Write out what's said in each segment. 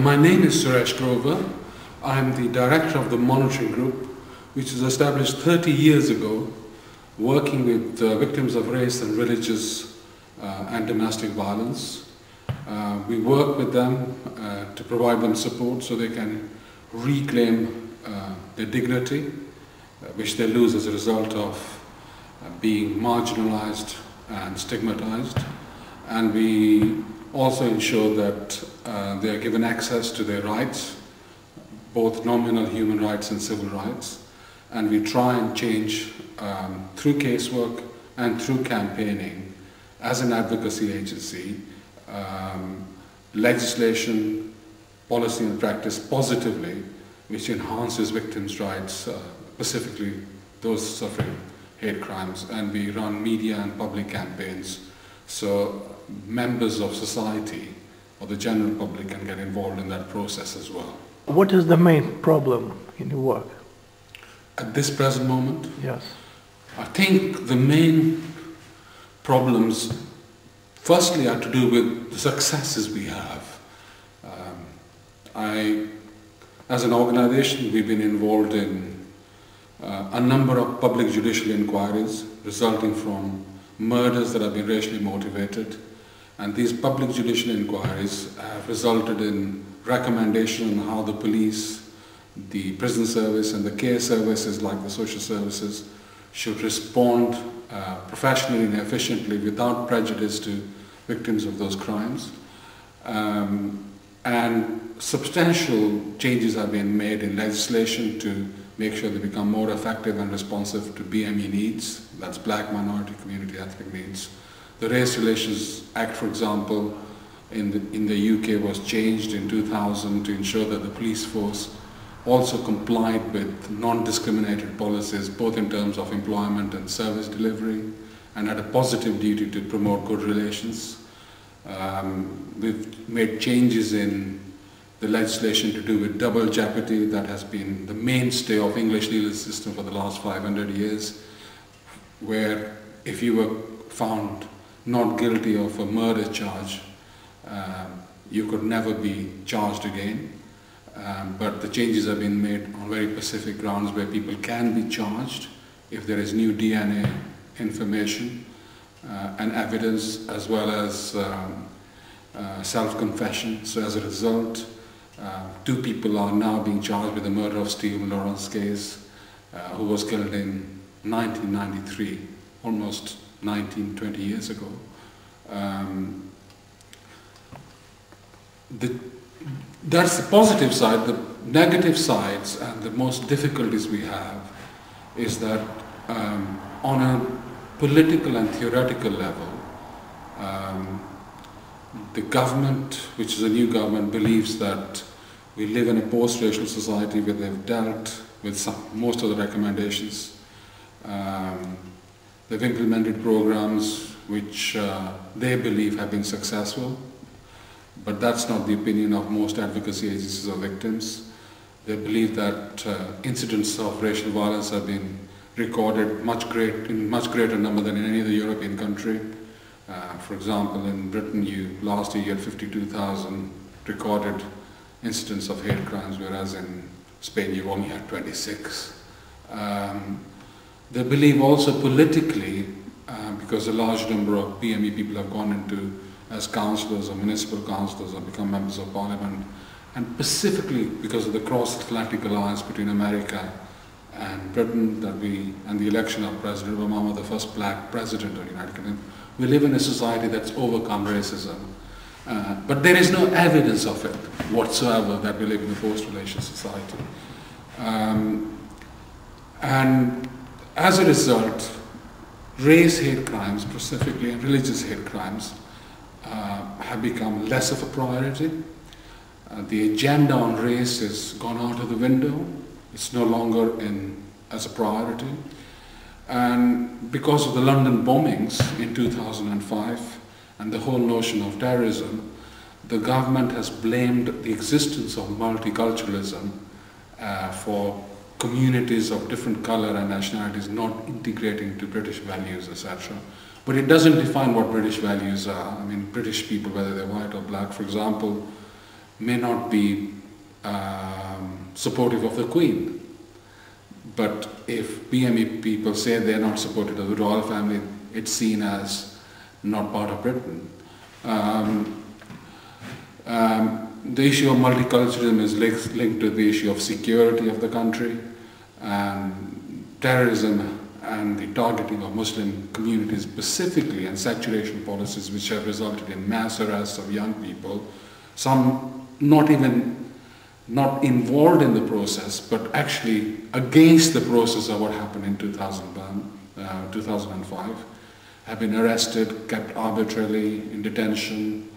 My name is Suresh Grover. I am the director of the monitoring group, which was established 30 years ago, working with victims of race and religious and domestic violence. We work with them to provide them support so they can reclaim their dignity, which they lose as a result of being marginalized and stigmatized. And we also ensure that they are given access to their rights, both nominal human rights and civil rights. And we try and change through casework and through campaigning as an advocacy agency, legislation, policy and practice positively, which enhances victims' rights, specifically those suffering hate crimes. And we run media and public campaigns so members of society or the general public can get involved in that process as well. What is the main problem in your work? At this present moment? Yes. I think the main problems firstly are to do with the successes we have. As an organization, we've been involved in a number of public judicial inquiries resulting from murders that have been racially motivated, and these public judicial inquiries have resulted in recommendation on how the police, the prison service and the care services like the social services should respond professionally and efficiently without prejudice to victims of those crimes. And substantial changes have been made in legislation to make sure they become more effective and responsive to BME needs, that's Black Minority Community Ethnic Needs. The Race Relations Act, for example, in the UK was changed in 2000 to ensure that the police force also complied with non-discriminatory policies, both in terms of employment and service delivery, and had a positive duty to promote good relations. We've made changes in the legislation to do with double jeopardy that has been the mainstay of English legal system for the last 500 years, where if you were found not guilty of a murder charge, you could never be charged again. But the changes have been made on very specific grounds where people can be charged if there is new DNA information and evidence, as well as self-confession. So as a result, 2 people are now being charged with the murder of Stephen Lawrence Case, who was killed in 1993, almost 20 years ago. That's the positive side. The negative sides and the most difficulties we have is that on a political and theoretical level, the government, which is a new government, believes that we live in a post-racial society where they've dealt with most of the recommendations. They've implemented programs which they believe have been successful, but that's not the opinion of most advocacy agencies of victims. They believe that incidents of racial violence have been recorded in much greater number than in any other European country. For example, in Britain, last year you had 52,000 recorded incidents of hate crimes, whereas in Spain you only had 26. They believe also politically, because a large number of BME people have gone into as councillors or municipal councillors or become members of parliament, and specifically because of the cross-Atlantic alliance between America and Britain and the election of President Obama, the first black president of the United Kingdom, we live in a society that's overcome racism. But there is no evidence of it whatsoever that we live in a post-racial society. And as a result, race hate crimes, specifically and religious hate crimes, have become less of a priority. The agenda on race has gone out of the window. It's no longer as a priority. And because of the London bombings in 2005 and the whole notion of terrorism, the government has blamed the existence of multiculturalism for communities of different color and nationalities not integrating to British values, etc. But it doesn't define what British values are. I mean, British people, whether they're white or black, for example, may not be supportive of the Queen. But if BME people say they're not supportive of the royal family, it's seen as not part of Britain. The issue of multiculturalism is linked to the issue of security of the country, and terrorism and the targeting of Muslim communities specifically, and saturation policies which have resulted in mass arrests of young people, some not involved in the process, but actually against the process of what happened in 2005, have been arrested, kept arbitrarily in detention.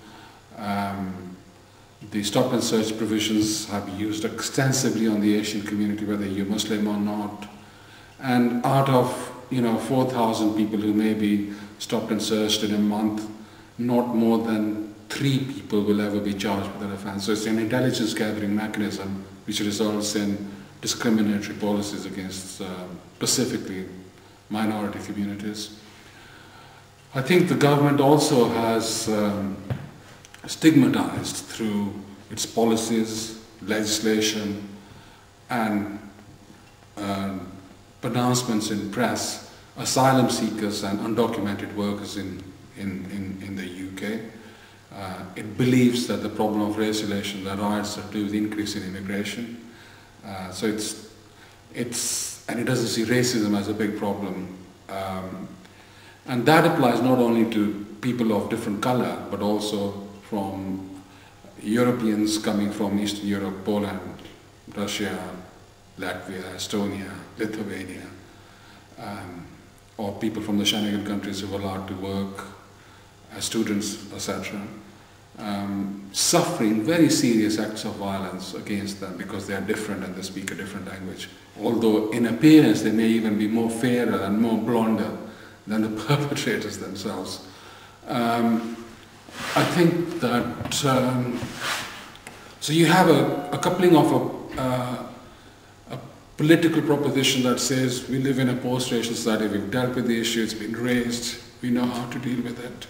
The stop and search provisions have been used extensively on the Asian community, whether you're Muslim or not. And out of 4,000 people who may be stopped and searched in a month, not more than 3 people will ever be charged with that offense. So it's an intelligence gathering mechanism which results in discriminatory policies against specifically minority communities. I think the government also has stigmatized through its policies, legislation, and pronouncements in press, asylum seekers and undocumented workers in the UK. It believes that the problem of race relations and riots are to do with the increase in immigration. So and it doesn't see racism as a big problem. And that applies not only to people of different color, but also from Europeans coming from Eastern Europe, Poland, Russia, Latvia, Estonia, Lithuania, or people from the Schengen countries who are allowed to work as students, etc., suffering very serious acts of violence against them because they are different and they speak a different language. Although in appearance they may even be more fairer and more blonder than the perpetrators themselves. I think that, so you have a coupling of a political proposition that says we live in a post-racial society, we've dealt with the issue, it's been raised, we know how to deal with it.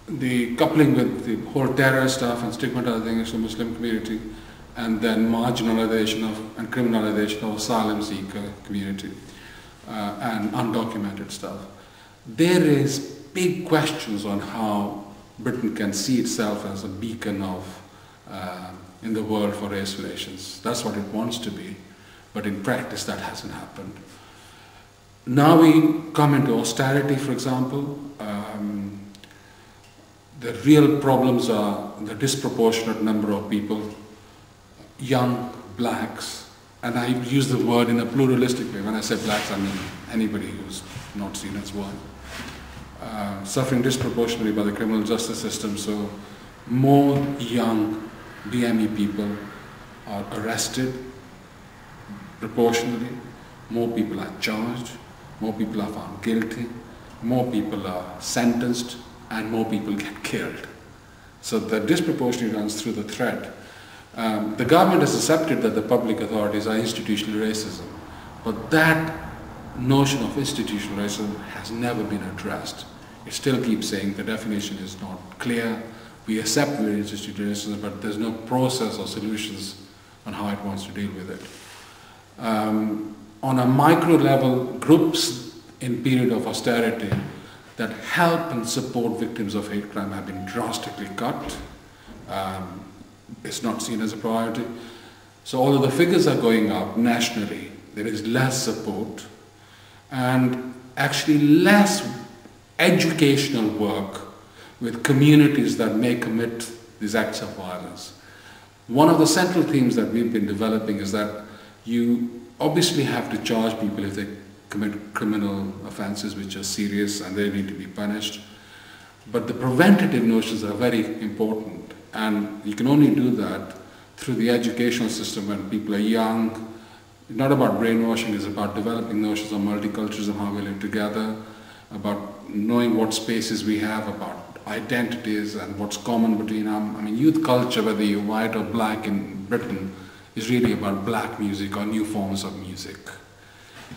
The coupling with the whole terror stuff and stigmatizing of the Muslim community, and then marginalization and criminalization of asylum seeker community and undocumented stuff. There is big questions on how Britain can see itself as a beacon of in the world for race relations. That's what it wants to be, but in practice that hasn't happened. Now we come into austerity, for example. The real problems are the disproportionate number of people, young blacks, and I use the word in a pluralistic way. When I say blacks, I mean anybody who's not seen as one. Suffering disproportionately by the criminal justice system, so more young BME people are arrested proportionally, more people are charged, more people are found guilty, more people are sentenced, and more people get killed. So the disproportionately runs through the thread. The government has accepted that the public authorities are institutional racism, but that notion of institutional racism has never been addressed. It still keeps saying the definition is not clear. We accept we're institutional racism, but there's no process or solutions on how it wants to deal with it. On a micro level, groups in period of austerity that help and support victims of hate crime have been drastically cut. It's not seen as a priority. So although the figures are going up nationally, there is less support and actually less educational work with communities that may commit these acts of violence. One of the central themes that we've been developing is that you obviously have to charge people if they commit criminal offenses which are serious and they need to be punished. But the preventative notions are very important, and you can only do that through the educational system when people are young. It's not about brainwashing, it's about developing notions of multiculturalism, how we live together, about knowing what spaces we have, about identities and what's common between them. I mean, youth culture, whether you're white or black in Britain, is really about black music or new forms of music.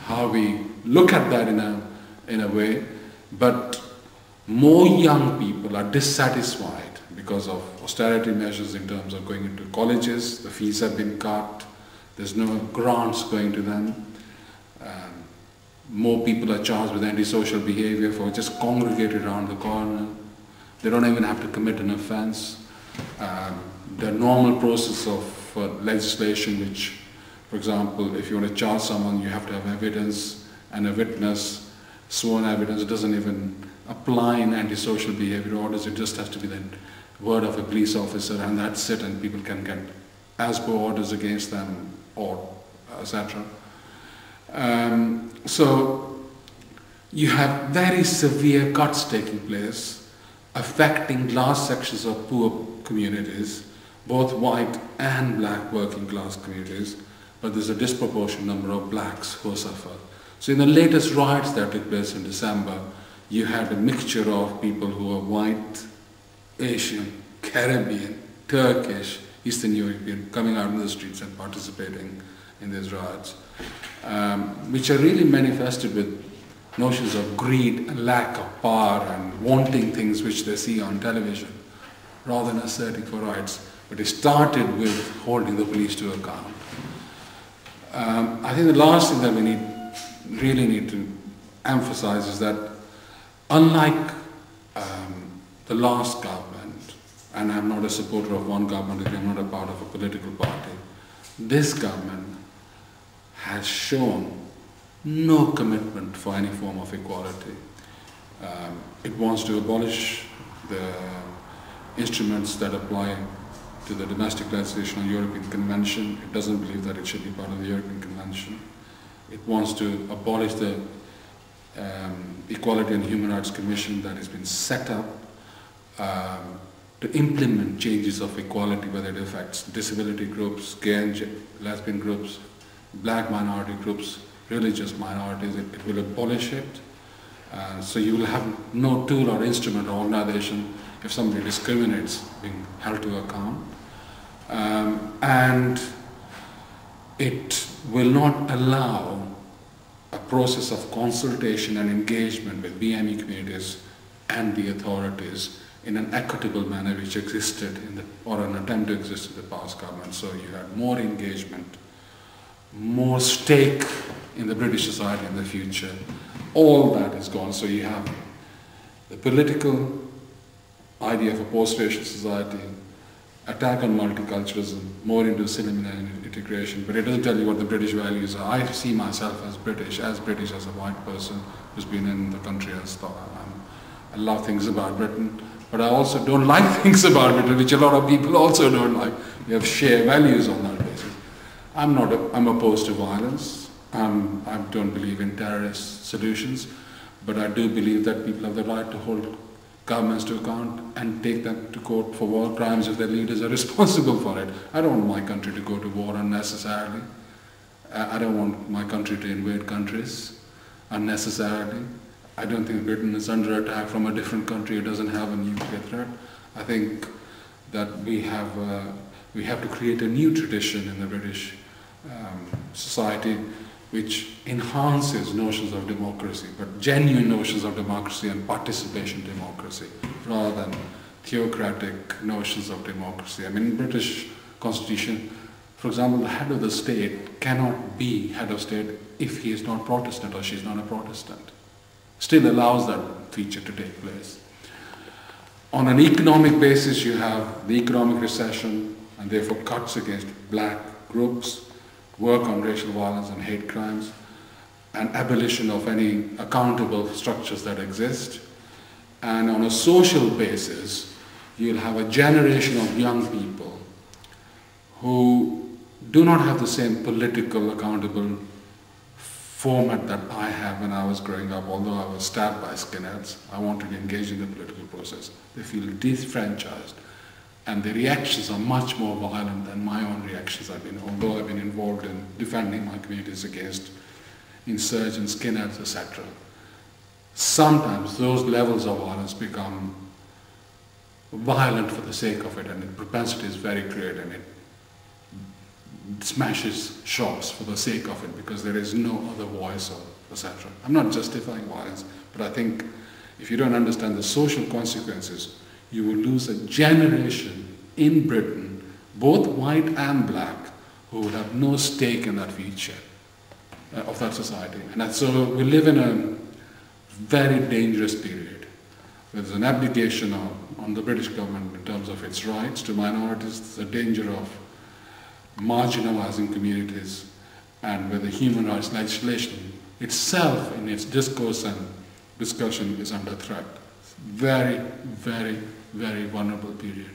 How we look at that in a way, but more young people are dissatisfied because of austerity measures in terms of going into colleges. The fees have been cut. There's no grants going to them. More people are charged with antisocial behavior for just congregating around the corner. They don't even have to commit an offense. The normal process of legislation, which, for example, if you want to charge someone, you have to have evidence and a witness, sworn evidence. It doesn't even apply in antisocial behavior orders. It just has to be the word of a police officer, and that's it, and people can get ASBO orders against them, or etc. So you have very severe cuts taking place, affecting large sections of poor communities, both white and black working class communities, but there's a disproportionate number of blacks who suffer. So in the latest riots that took place in December, you had a mixture of people who are white, Asian, Caribbean, Turkish, Eastern European, coming out in the streets and participating in these riots, which are really manifested with notions of greed and lack of power and wanting things which they see on television, rather than asserting for rights. But it started with holding the police to account. I think the last thing that we really need to emphasize is that unlike the last government, and I'm not a supporter of one government, I'm not a part of a political party, this government has shown no commitment for any form of equality. It wants to abolish the instruments that apply to the domestic legislation of the European Convention. It doesn't believe that it should be part of the European Convention. It wants to abolish the Equality and Human Rights Commission that has been set up to implement changes of equality, whether it affects disability groups, gay and lesbian groups, black minority groups, religious minorities. It will abolish it. So you will have no tool or instrument or organization if somebody discriminates being held to account. And it will not allow a process of consultation and engagement with BME communities and the authorities in an equitable manner which existed or an attempt to exist in the past government. So you had more engagement, more stake in the British society in the future. All that is gone. So you have the political idea of a post-racial society, attack on multiculturalism, more into cinema and integration, but it doesn't tell you what the British values are. I see myself as British as a white person who's been in the country as I love things about Britain, but I also don't like things about Britain, which a lot of people also don't like. We have shared values on that basis. I'm opposed to violence. I don't believe in terrorist solutions, but I do believe that people have the right to hold governments to account and take them to court for war crimes if their leaders are responsible for it. I don't want my country to go to war unnecessarily. I don't want my country to invade countries unnecessarily. I don't think Britain is under attack from a different country. It doesn't have a nuclear threat. I think that we have to create a new tradition in the British society which enhances notions of democracy, but genuine notions of democracy and participation democracy, rather than theocratic notions of democracy. I mean, in the British Constitution, for example, the head of the state cannot be head of state if he is not Protestant or she is not a Protestant. Still allows that feature to take place. On an economic basis, you have the economic recession and therefore cuts against black groups, work on racial violence and hate crimes, and abolition of any accountable structures that exist. And on a social basis, you'll have a generation of young people who do not have the same political accountable format that I have when I was growing up. Although I was stabbed by skinheads, I wanted to engage in the political process. They feel disfranchised, and the reactions are much more violent than my own reactions. Although I've been involved in defending my communities against insurgents, skinheads, etc. Sometimes those levels of violence become violent for the sake of it, and the propensity is very great, and it smashes shops for the sake of it because there is no other voice, or etc. I'm not justifying violence, but I think if you don't understand the social consequences, you will lose a generation in Britain, both white and black, who would have no stake in that future of that society. And so we live in a very dangerous period. There's an abdication on the British government in terms of its rights to minorities. There's a danger of marginalizing communities, and where the human rights legislation itself in its discourse and discussion is under threat. Very, very, very vulnerable period.